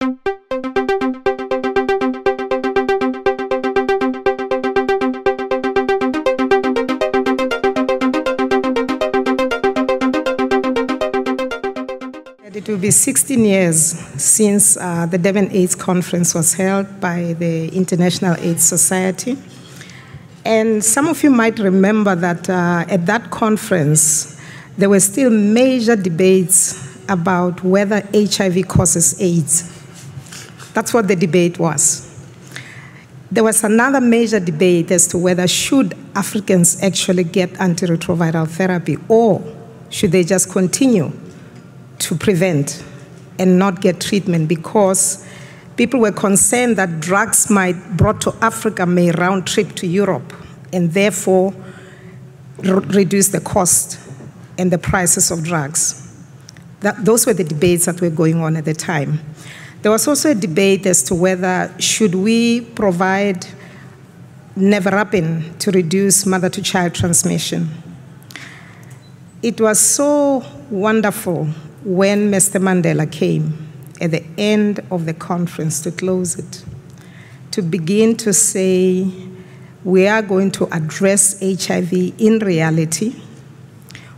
It will be 16 years since the Durban AIDS Conference was held by the International AIDS Society. And some of you might remember that at that conference, there were still major debates about whether HIV causes AIDS. That's what the debate was. There was another major debate as to whether should Africans actually get antiretroviral therapy, or should they just continue to prevent and not get treatment, because people were concerned that drugs brought to Africa may round trip to Europe and therefore reduce the cost and the prices of drugs. Those were the debates that were going on at the time. There was also a debate as to whether should we provide nevirapine to reduce mother-to-child transmission. It was so wonderful when Mr. Mandela came at the end of the conference to close it, to begin to say, we are going to address HIV in reality.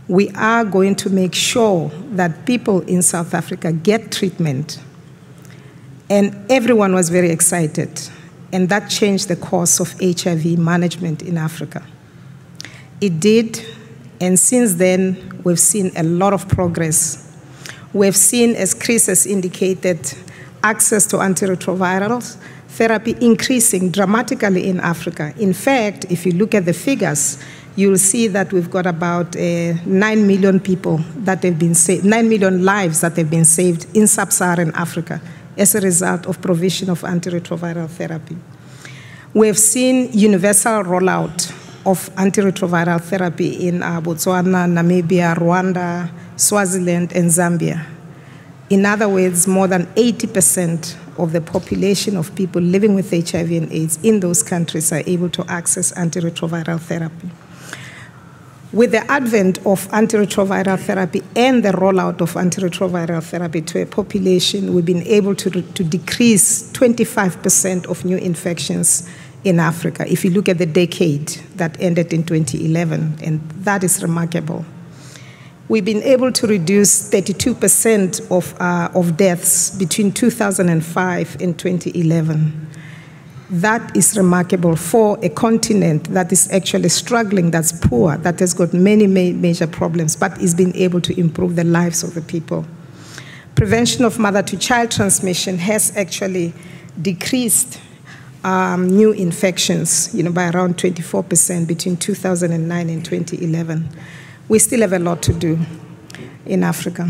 We are going to make sure that people in South Africa get treatment. And everyone was very excited. And that changed the course of HIV management in Africa. It did, and since then, we've seen a lot of progress. We've seen, as Chris has indicated, access to antiretroviral therapy increasing dramatically in Africa. In fact, if you look at the figures, you'll see that we've got about 9 million people that have been saved, 9 million lives that have been saved in sub-Saharan Africa as a result of provision of antiretroviral therapy. We've seen universal rollout of antiretroviral therapy in Botswana, Namibia, Rwanda, Swaziland, and Zambia. In other words, more than 80% of the population of people living with HIV and AIDS in those countries are able to access antiretroviral therapy. With the advent of antiretroviral therapy and the rollout of antiretroviral therapy to a population, we've been able to decrease 25% of new infections in Africa, if you look at the decade that ended in 2011, and that is remarkable. We've been able to reduce 32% of deaths between 2005 and 2011. That is remarkable for a continent that is actually struggling, that's poor, that has got many major problems, but is being able to improve the lives of the people. Prevention of mother-to-child transmission has actually decreased new infections, by around 24% between 2009 and 2011. We still have a lot to do in Africa.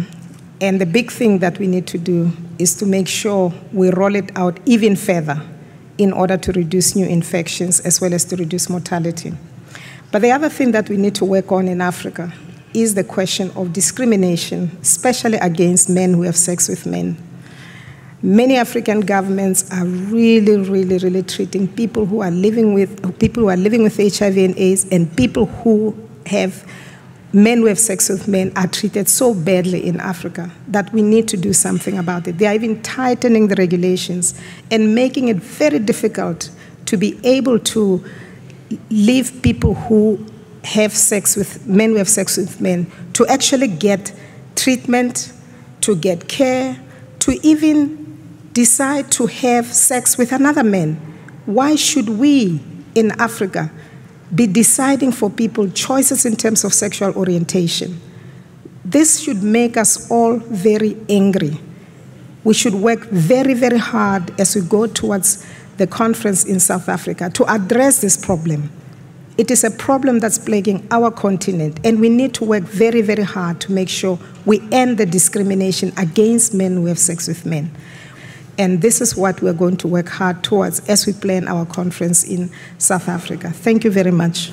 And the big thing that we need to do is to make sure we roll it out even further in order to reduce new infections as well as to reduce mortality. But the other thing that we need to work on in Africa is the question of discrimination, especially against men who have sex with men. Many African governments are really treating people who are living with HIV and AIDS, and people who have men who have sex with men are treated so badly in Africa that we need to do something about it. They are even tightening the regulations and making it very difficult to be able to leave people who have sex with men who have sex with men to actually get treatment, to get care, to even decide to have sex with another man. Why should we in Africa be deciding for people choices in terms of sexual orientation? This should make us all very angry. We should work very hard as we go towards the conference in South Africa to address this problem. It is a problem that's plaguing our continent, and we need to work very hard to make sure we end the discrimination against men who have sex with men. And this is what we're going to work hard towards as we plan our conference in South Africa. Thank you very much.